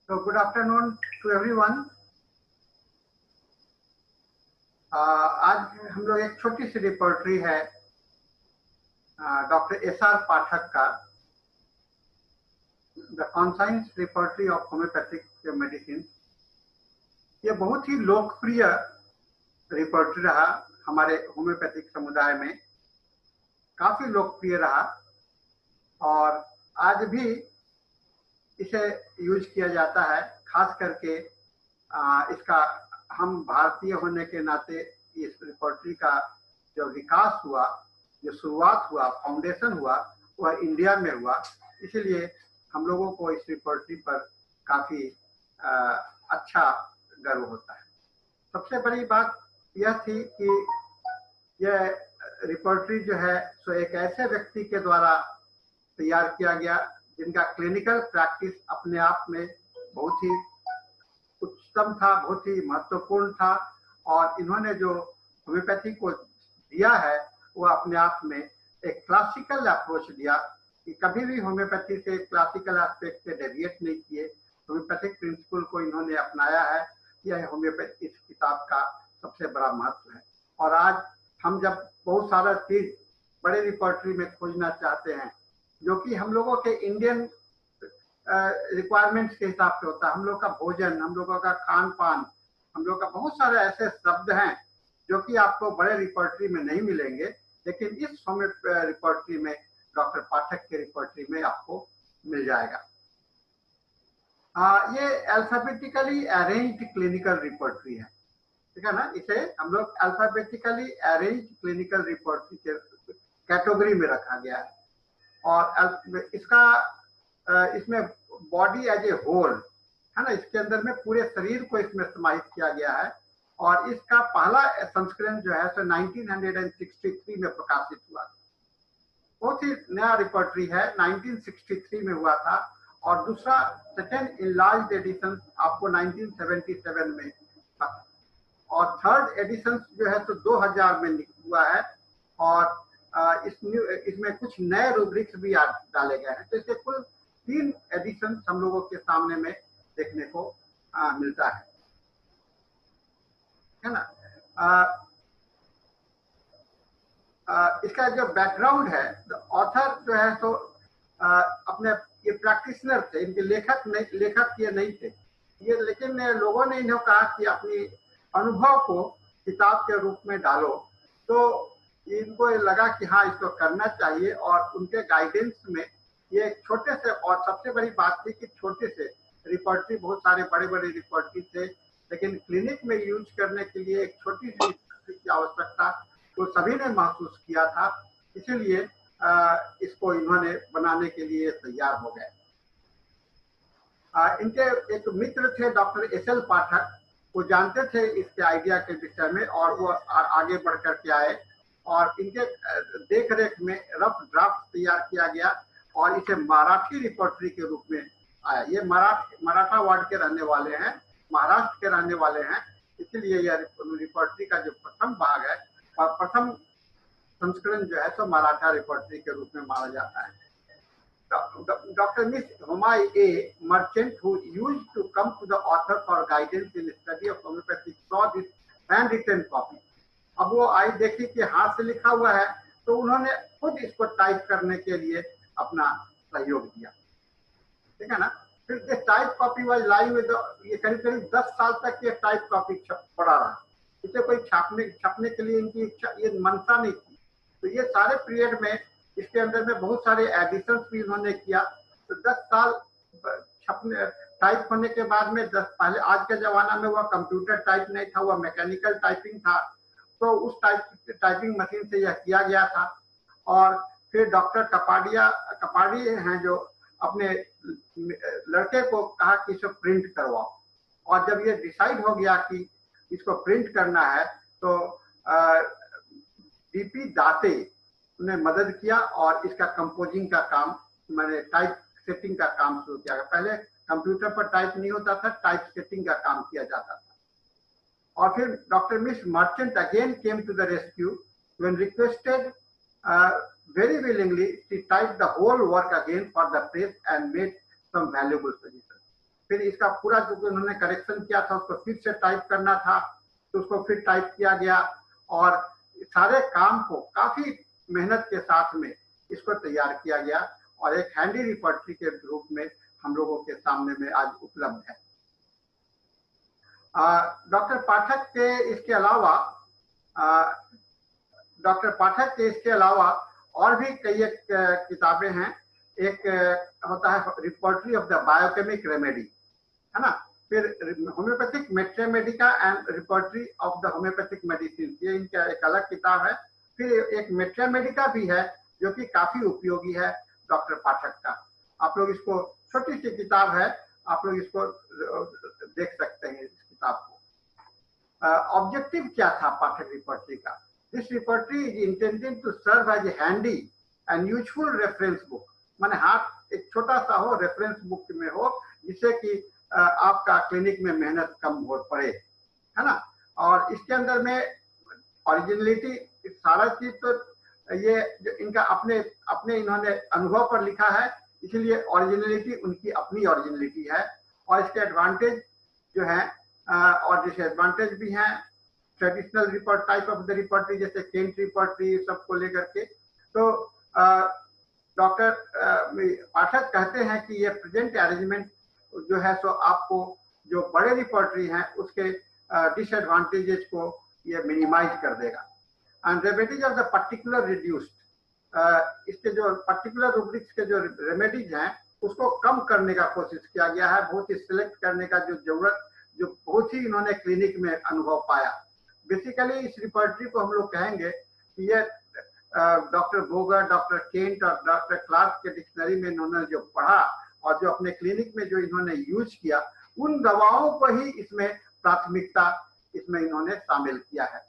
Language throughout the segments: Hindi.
So good afternoon to everyone. आज हम लोग एक छोटी सी रिपोर्टरी है डॉक्टर एसआर पाठक का the conscience repertory of homeopathic medicine. ये बहुत ही लोकप्रिय रिपोर्टरी रहा हमारे होम्योपैथिक समुदाय में, काफी लोकप्रिय रहा और आज भी इसे यूज किया जाता है। खास करके इसका हम भारतीय होने के नाते इस रिपोर्टरी का जो विकास हुआ, जो शुरुआत हुआ, फाउंडेशन हुआ, वह इंडिया में हुआ। इसलिए हम लोगों को इस रिपोर्टरी पर काफी अच्छा गर्व होता है। सबसे बड़ी बात यह थी कि यह रिपोर्टरी जो है सो एक ऐसे व्यक्ति के द्वारा तैयार किया गया जिनका क्लिनिकल प्रैक्टिस अपने आप में बहुत ही उच्चतम था, बहुत ही महत्वपूर्ण था और इन्होंने जो होम्योपैथी को दिया है वो अपने आप में एक क्लासिकल अप्रोच दिया कि कभी भी होम्योपैथी से क्लासिकल एस्पेक्ट से डेविएट नहीं किए। होम्योपैथिक प्रिंसिपल को इन्होंने अपनाया है। यह होम्योपैथी इस किताब का सबसे बड़ा महत्व है। और आज हम जब बहुत सारा चीज बड़े रिपोर्टरी में खोजना चाहते हैं जो कि हम लोगों के इंडियन रिक्वायरमेंट्स के हिसाब से होता है, हम लोग का भोजन, हम लोगों का खान पान, हम लोग का बहुत सारे ऐसे शब्द हैं जो कि आपको बड़े रिपोर्टरी में नहीं मिलेंगे, लेकिन इस रिपोर्टरी में डॉक्टर पाठक के रिपोर्टरी में आपको मिल जाएगा। ये अल्फाबेटिकली अरेंज्ड क्लिनिकल रिपोर्टरी है, ठीक है ना। इसे हम लोग अल्फाबेटिकली अरेंज्ड क्लिनिकल रिपोर्टरी के कैटेगरी में रखा गया है और इसमें बॉडी एज ए होल है ना, इसके अंदर में पूरे शरीर को इसमें समाहित किया गया है। और इसका पहला संस्करण जो है सो 1963 में प्रकाशित हुआ था। बहुत ही नया रिपोर्टरी है, 1963 में हुआ था और दूसरा सेकेंड इनलार्ज्ड एडिशन आपको 1977 में था और थर्ड एडिशन जो है तो 2000 में हुआ है और इसमें कुछ नए रूब्रिक्स भी डाले गए हैं। तो इससे कुल 3 एडिशन हम लोगों के सामने में देखने को मिलता है ना। इसका जो बैकग्राउंड है, ऑथर जो है तो अपने ये प्रैक्टिशनर थे, इनके लेखक ये नहीं थे ये, लेकिन लोगों ने इन्हें कहा कि अपनी अनुभव को किताब के रूप में डालो, तो इनको लगा कि हाँ इसको करना चाहिए। और उनके गाइडेंस में ये एक छोटे से, और सबसे बड़ी बात थी कि छोटे से रिपोर्टरी, बहुत सारे बड़े बड़े रिपोर्टरी थे लेकिन क्लिनिक में यूज करने के लिए एक छोटी सी रिपोर्टरी की आवश्यकता तो सभी ने महसूस किया था। इसीलिए इसको इन्होंने बनाने के लिए तैयार हो गए। इनके एक मित्र थे डॉक्टर एसएल पाठक, वो जानते थे इसके आइडिया के विषय में और वो आगे बढ़ कर के आए और इनके देख रेख में रफ ड्राफ्ट तैयार किया गया और इसे मराठी रिपोर्टरी के रूप में आया। ये मराठा वार्ड के रहने वाले हैं, महाराष्ट्र के रहने वाले हैं, इसलिए यह रिपोर्टरी का जो प्रथम भाग है और प्रथम संस्करण जो है तो मराठा रिपोर्टरी के रूप में माना जाता है। Dr. Miss Homai A. Merchant, who used to come to the author for guidance in study of homeopathy, saw this handwritten copy. अब वो आई, देखी कि हाथ से लिखा हुआ है तो उन्होंने खुद इसको टाइप करने के लिए अपना सहयोग दिया, ठीक है ना। फिर this type copy was live with, ये करीब करीब 10 साल तक ये टाइप कॉपी पड़ा रहा। इसे कोई छापने के लिए इनकी इच्छा, ये मनसा नहीं थी। तो ये सारे पीरियड में इसके अंदर में बहुत सारे एडिशंस भी उन्होंने किया। तो 10 साल छपने टाइप होने के बाद में पहले आज के जमाना में वह कंप्यूटर टाइप नहीं था, वह मैकेनिकल टाइपिंग था, तो उस टाइपिंग मशीन से यह किया गया था। और फिर डॉक्टर कपाड़ी हैं जो अपने लड़के को कहा कि इसे प्रिंट करवाओ और जब ये डिसाइड हो गया कि इसको प्रिंट करना है तो डीपी दाते ने मदद किया और इसका कंपोजिंग का काम, मैंने टाइप सेटिंग का काम शुरू किया। पहले कंप्यूटर पर टाइप नहीं होता था, टाइप सेटिंग का काम किया जाता था। और फिर doctor Miss Merchant again came to the rescue when requested very willingly she typed the whole work again for the press and made some valuable suggestions. फिर इसका पूरा जो उन्होंने करेक्शन किया था उसको फिर से टाइप करना था, तो उसको फिर टाइप किया गया और सारे काम को काफी मेहनत के साथ में इसको तैयार किया गया और एक हैंडी रिपर्टरी के रूप में हम लोगों के सामने में आज उपलब्ध है। डॉक्टर पाठक के इसके अलावा और भी कई एक किताबें हैं। एक होता है repertory of the biochemic remedy, है ना, फिर homeopathic materia medica and repertory of the homeopathic medicine, ये इनका एक अलग किताब है। फिर एक मेट्रेमेडिका भी है जो कि काफी उपयोगी है डॉक्टर पाठक का। आप लोग इसको, छोटी सी किताब है, आप लोग इसको देख सकते हैं इस किताब को। ऑब्जेक्टिव क्या था पाठक रिपर्टरी का? This repertory is intended to serve as a handy and useful reference book, माने हाथ एक छोटा सा हो, रेफरेंस बुक में हो, जिससे कि आपका क्लिनिक में मेहनत कम हो पड़े, है ना। और इसके अंदर में ओरिजिनलिटी, सारा चीज तो ये जो इनका अपने इन्होंने अनुभव पर लिखा है, इसलिए ओरिजिनलिटी उनकी अपनी ओरिजिनलिटी है। और इसके एडवांटेज जो है और डिसएडवांटेज भी हैं। Traditional report type of the repertory जैसे केंट रिपोर्टरी सबको लेकर के, तो डॉक्टर पाठक कहते हैं कि ये प्रेजेंट अरेंजमेंट जो है सो आपको जो बड़े रिपोर्टरी हैं उसके डिसएडवांटेजेस को ये मिनिमाइज कर देगा। And remedies of the particular reduced, इसके जो पर्टिकुलर रूब्रिक्स के जो रेमेडीज हैं उसको कम करने का कोशिश किया गया है, बहुत ही सिलेक्ट करने का जो जरूरत, जो बहुत ही इन्होंने क्लिनिक में अनुभव पाया। बेसिकली इस रिपर्टरी को हम लोग कहेंगे कि ये डॉक्टर बोगर, डॉक्टर केंट और डॉक्टर क्लार्क के डिक्शनरी में इन्होंने जो पढ़ा और जो अपने क्लिनिक में जो इन्होंने यूज किया, उन दवाओं को ही इसमें प्राथमिकता इसमें इन्होंने शामिल किया है।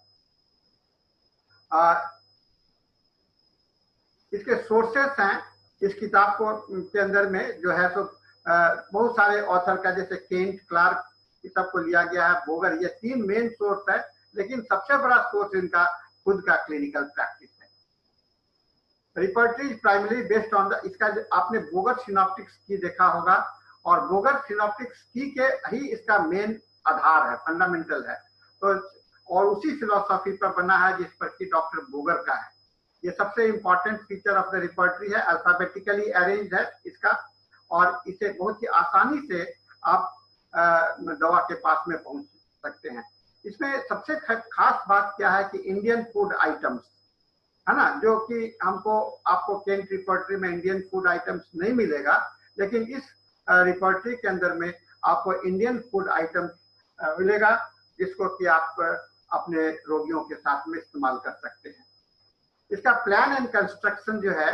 इसके सोर्सेस हैं इस किताब को के अंदर में जो है सो बहुत सारे ऑथर का, जैसे केंट, क्लार्क, इस सबको लिया गया है, बोगर, ये 3 मेन सोर्स है, लेकिन सबसे बड़ा सोर्स इनका खुद का क्लिनिकल प्रैक्टिस है। Repertory is primary based on the, इसका आपने बोगर सिनॉप्टिक्स की देखा होगा और बोगर सिनॉप्टिक्स की के ही इसका मेन आधार है, फंडामेंटल है, तो और उसी फिलॉसफी पर बना है जिस पर कि डॉक्टर बोगर का है। ये सबसे important feature of the repertory है, अल्फाबेटिकली अरेंज्ड है इसका, और इसे बहुत ही आसानी से आप दवा के पास में पहुंच सकते हैं। इसमें सबसे खास बात क्या है कि इंडियन फूड आइटम्स, है ना, जो कि आपको केंट रिपर्टरी में इंडियन फूड आइटम्स नहीं मिलेगा, लेकिन इस रिपर्टरी के अंदर में आपको इंडियन फूड आइटम्स मिलेगा, जिसको कि आप अपने रोगियों के साथ में इस्तेमाल कर सकते हैं। इसका प्लान एंड कंस्ट्रक्शन जो है,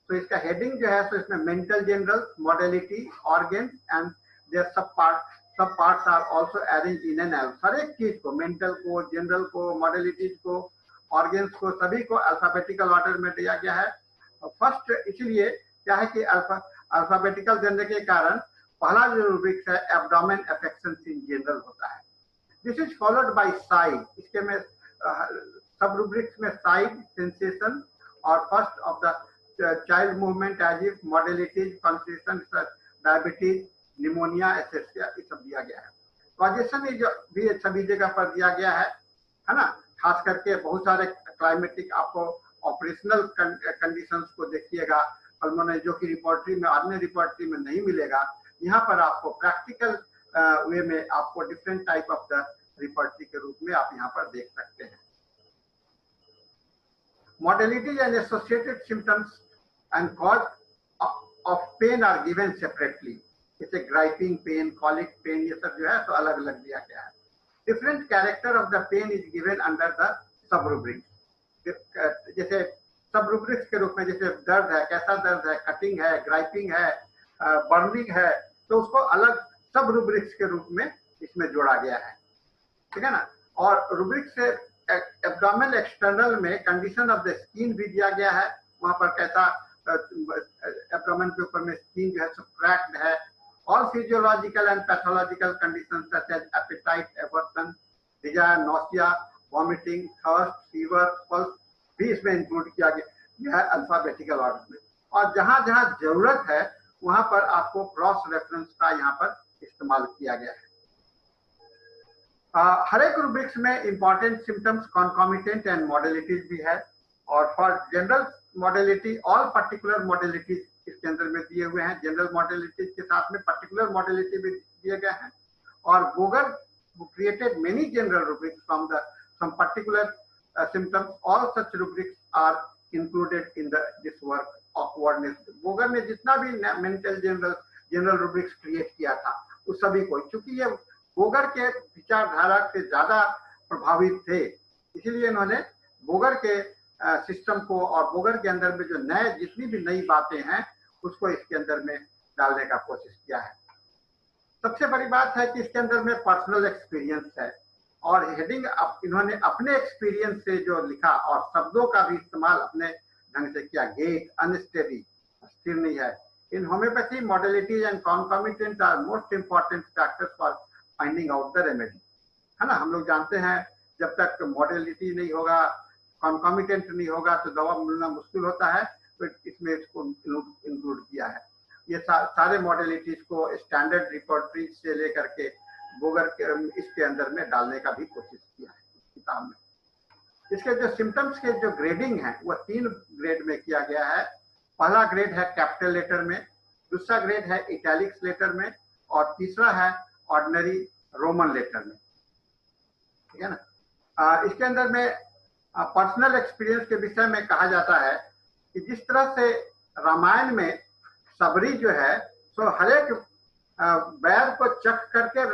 तो इसका हेडिंग जो है, तो इसमें mental general, modality, organ and their sub parts are also arranged in an एल्फ। हर एक चीज को, मेंटल को, जनरल को, मॉडलिटीज को, ऑर्गन्स को, सभी को अल्फाबेटिकल ऑर्डर में दिया गया है। फर्स्ट इसलिए क्या है कि अल्फाबेटिकल देने के कारण पहला जो रूब्रिक्स है एब्डोमेन अफेक्शंस इन जनरल होता है। This is followed by side, इसके में सब रूब्रिक्स में साइड, सेंसेशन और first of the child movement, as if, modalities, constitution, diabetes, pneumonia, एसेसिया, ये सब दिया गया है। कॉजेशन भी सभी जगह पर दिया गया है ना। खास करके बहुत सारे क्लाइमेटिक आपको ऑपरेशनल कंडीशंस को देखिएगा पल्मोनरी, जो कि रिपोर्टरी में, अन्य रिपोर्टरी में नहीं मिलेगा। यहाँ पर आपको प्रैक्टिकल वे में आपको different type of the repertory के रूप में आप यहाँ पर देख सकते हैं। Modalities and associated symptoms and cause of pain are given separately. जैसे ग्राइपिंग पेन, कॉलिक पेन, ये सब जो है तो अलग अलग दिया गया है। Different character of the pain is given under the sub rubrics. जैसे सब रूब्रिक्स के रूप में, जैसे दर्द है, कैसा दर्द है, कटिंग है, ग्राइपिंग है, बर्निंग है, तो उसको अलग सब रूब्रिक्स के रूप में इसमें जोड़ा गया है, ठीक है ना। और रूब्रिक से एब्डोमेन एक्सटर्नल में कंडीशन ऑफ द स्किन भी दिया गया है, वहां पर कैसा एब्डोमेन के ऊपर में स्किन जो है सो क्रैक्ड है। All physiological and pathological condition such as appetite, aversion, desire, nausea, vomiting, thirst, fever, pulse भी इसमें इंक्लूड किया गया है अल्फाबेटिकल ऑर्डर में। और जहां जहां जरूरत है वहां पर आपको क्रॉस रेफरेंस का यहाँ पर इस्तेमाल किया गया है। हर एक रूब्रिक्स में important symptoms, concomitant and modalities भी है, और for general modality all particular modalities इसके अंदर में दिए हुए हैं। जनरल मॉडलिटीज के साथ में पर्टिकुलर मॉडलिटी भी दिए गए हैं। और Boger created many general rubrics from the some particular symptoms. All such rubrics are included in this work of Awkwardness. Bogar ने जितना भी मेंटल जनरल रूब्रिक्स क्रिएट किया था उस सभी को, क्योंकि ये बोगर के विचारधारा से ज्यादा प्रभावित थे, इसीलिए इन्होंने बोगर के सिस्टम को और बोगर के अंदर में जो नए जितनी भी नई बातें हैं उसको इसके अंदर में डालने का कोशिश किया है। सबसे बड़ी बात है कि इसके अंदर में पर्सनल एक्सपीरियंस है, और हेडिंग इन्होंने अपने एक्सपीरियंस से जो लिखा और शब्दों का भी इस्तेमाल अपने ढंग से किया। गेट, अनस्टेडी, स्थिर नहीं है। In homeopathy modalities and concomitant are most important factors for finding out the remedy, है ना। हम लोग जानते हैं जब तक मॉडलिटी नहीं होगा, कॉन्कॉमिटेंट नहीं होगा तो दवा मिलना मुश्किल होता है, तो इसमें इसको इंक्लूड किया है। ये सारे मॉडलिटीज को स्टैंडर्ड रिपोर्टरी से लेकर के बोगर के इसके अंदर में डालने का भी कोशिश किया है किताब में। इसके जो सिम्टम्स के जो ग्रेडिंग है वो 3 ग्रेड में किया गया है। पहला ग्रेड है कैपिटल लेटर में, दूसरा ग्रेड है इटैलिक्स लेटर में, और तीसरा है ऑर्डिनरी रोमन लेटर में, ठीक है ना। इसके अंदर में पर्सनल एक्सपीरियंस के विषय में कहा जाता है कि जिस तरह से रामायण में सबरी जो है सो हर एक बैर को चख करके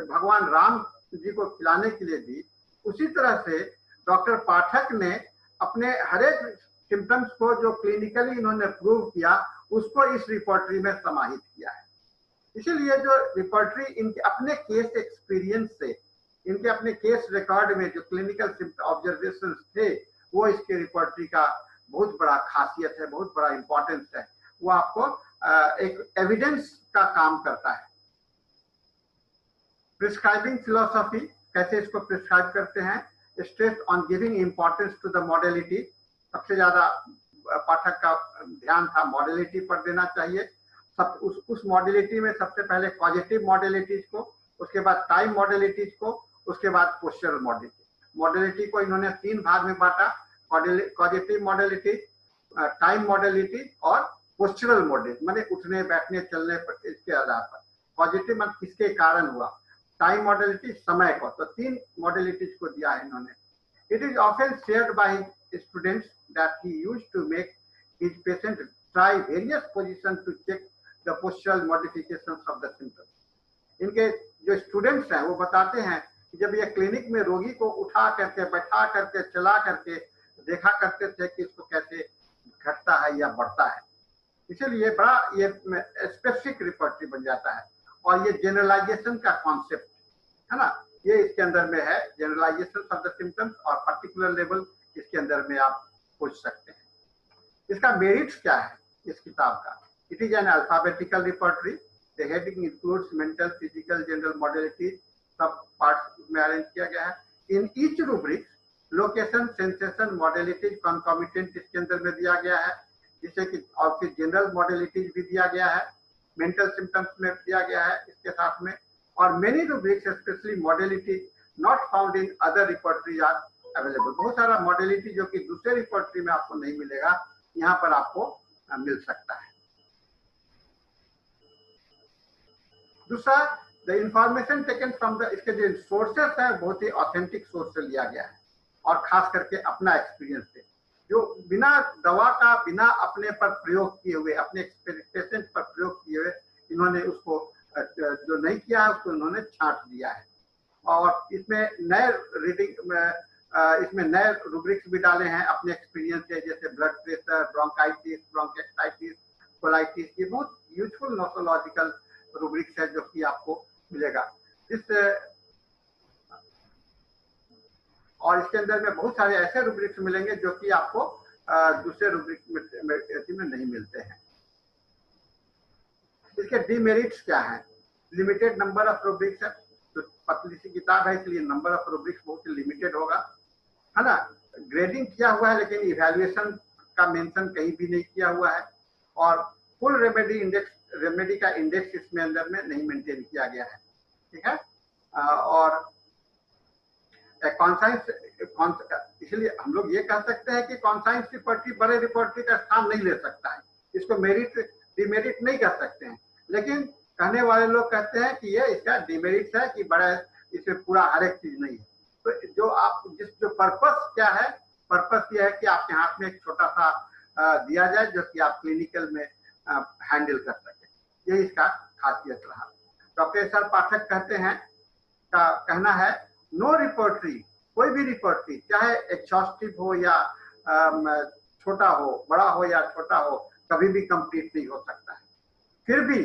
भगवान राम जी को खिलाने के लिए दी, उसी तरह से डॉक्टर पाठक ने अपने हर एक सिम्टम्स को जो क्लिनिकली इन्होंने प्रूव किया उसको इस रिपोर्टरी में समाहित किया है। इसीलिए जो रिपोर्टरी इनके अपने केस एक्सपीरियंस से, इनके अपने केस रिकॉर्ड में जो क्लिनिकल ऑब्जर्वेशन थे वो इसके रिपोर्टरी का बहुत बड़ा खासियत है, बहुत बड़ा इंपॉर्टेंस है। वो आपको एक एविडेंस का काम करता है। प्रिस्क्राइबिंग फिलोसॉफी, कैसे इसको प्रिस्क्राइब करते हैं। Stress on giving importance to the modality, सबसे ज्यादा पाठक का ध्यान था मॉडलिटी पर देना चाहिए। उस मॉडलिटी में सबसे पहले पॉजिटिव मॉडलिटीज को, उसके बाद टाइम मॉडलिटीज को, उसके बाद पोस्चरल मॉडलिटी। मॉडलिटी को इन्होंने 3 भाग में बांटा, पॉजिटिव मॉडलिटी, टाइम मॉडलिटी और पोस्चरल मॉडलिटी, माने उठने बैठने चलने पर, इसके आधार पर। पॉजिटिव मतलब किसके कारण हुआ, टाइम मॉडलिटी समय को, तो 3 मॉडलिटीज को दिया है इन्होंने। It is often shared by students that he used to make his patient try various position to check the postural modifications of the symptoms. इनके जो स्टूडेंट्स हैं वो बताते हैं कि जब ये क्लिनिक में रोगी को उठा करके, बैठा करके, चला करके देखा करते थे कि इसको कैसे घटता है या बढ़ता है, इसीलिए बड़ा ये स्पेसिफिक रिपोर्टरी बन जाता है। और ये जनरलाइजेशन का कॉन्सेप्ट है ना, ये इसके अंदर में है, जनरलाइजेशन ऑफ द सिम्पटम्स, और पर्टिकुलर लेवल इसके अंदर में आप पूछ सकते हैं। इसका मेरिट्स क्या है इस किताब का। It is an alphabetical repertory, the heading includes mental, physical, general modality, सब पार्ट्स में अरेंज किया गया है। In each rubric location, sensation, modalities, concomitant इसके अंदर में दिया गया है, जिससे कि और फिर जनरल मॉडलिटीज भी दिया गया है, मेंटल सिम्पटम्स में दिया गया है इसके साथ में। और many rubrics specially modality not found in other repertories are available. बहुत सारा मॉडलिटी जो कि दूसरे रिपोर्टरी में आपको नहीं मिलेगा, यहाँ पर आपको मिल सकता है। दूसरा, the information taken from the, इसके जो सोर्सेस है बहुत ही ऑथेंटिक सोर्स से लिया गया है, और खास करके अपना एक्सपीरियंस से, जो बिना दवा का, बिना अपने पर प्रयोग किए हुए, अपने पेशेंट पर प्रयोग किए हुए इन्होंने उसको जो नहीं किया है उसको इन्होंने छांट दिया है। और इसमें नए रीडिंग, इसमें नए रूब्रिक्स भी डाले हैं अपने एक्सपीरियंस से, जैसे ब्लड प्रेशर, ब्रोंकाइटिस, ब्रोंकेक्टाइटिस, कोलाइटिस, ये बहुत यूजफुल नोसोलॉजिकल रूब्रिक्स है जो कि आपको मिलेगा। और इसके अंदर में बहुत सारे ऐसे रूब्रिक्स मिलेंगे जो कि आपको दूसरे रूब्रिक में नहीं मिलते हैं। इसके डीमेरिट्स क्या है। लिमिटेड नंबर ऑफ रूब्रिक्स है, तो पतली सी किताब है इसलिए नंबर ऑफ रूब्रिक्स बहुत लिमिटेड होगा, है ना। ग्रेडिंग किया हुआ है लेकिन इवैल्यूएशन का मेंशन कहीं भी नहीं किया हुआ है। और फुल रेमेडी का इंडेक्स इसमें अंदर में नहीं मेंटेन किया गया है, ठीक है। और कॉन्साइंस, इसलिए हम लोग ये कह सकते हैं कि कॉन्साइंस रिपोर्टरी बड़े रिपोर्टरी का स्थान नहीं ले सकता है, इसको मेरिट डिमेरिट नहीं कर सकते हैं। लेकिन कहने वाले लोग कहते हैं कि ये इसका डिमेरिट है कि बड़ा इसमें पूरा हर एक चीज नहीं है। तो जो आप जो पर्पस क्या है, पर्पस ये है कि आपके हाथ में एक छोटा सा दिया जाए जो कि आप क्लिनिकल में हैंडल कर सके, ये इसका खासियत रहा। Doctor SR. पाठक कहते हैं, का कहना है, नो रिपोर्टरी, कोई भी रिपोर्टरी चाहे एग्जॉस्टिव हो या छोटा हो, बड़ा हो या छोटा हो, कभी भी कंप्लीट नहीं हो सकता है। फिर भी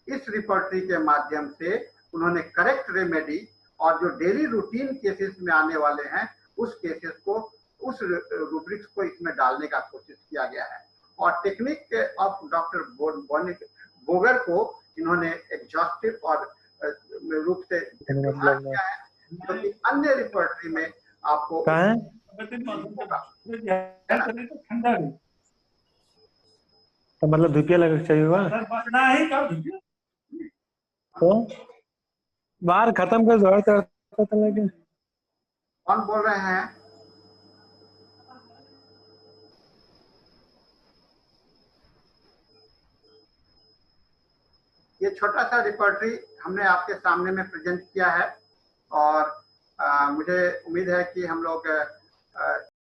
इस रिपोर्टरी के माध्यम से उन्होंने करेक्ट रेमेडी और जो डेली रूटीन केसेस में आने वाले हैं उस केसेस को, उस रूब्रिक्स को इसमें डालने का कोशिश किया गया है। और टेक्निक ऑफ डॉक्टर बोगर को इन्होंने एग्जॉस्टिव और रूप से व्यवहार किया है, जो कि अन्य रिपोर्टरी में आपको तो मतलब धुपिया लग चाहिए हुआ तो बाहर खत्म कर दो। लेकिन कौन बोल रहे हैं? ये छोटा सा रिपोर्टरी हमने आपके सामने में प्रेजेंट किया है और मुझे उम्मीद है कि हम लोग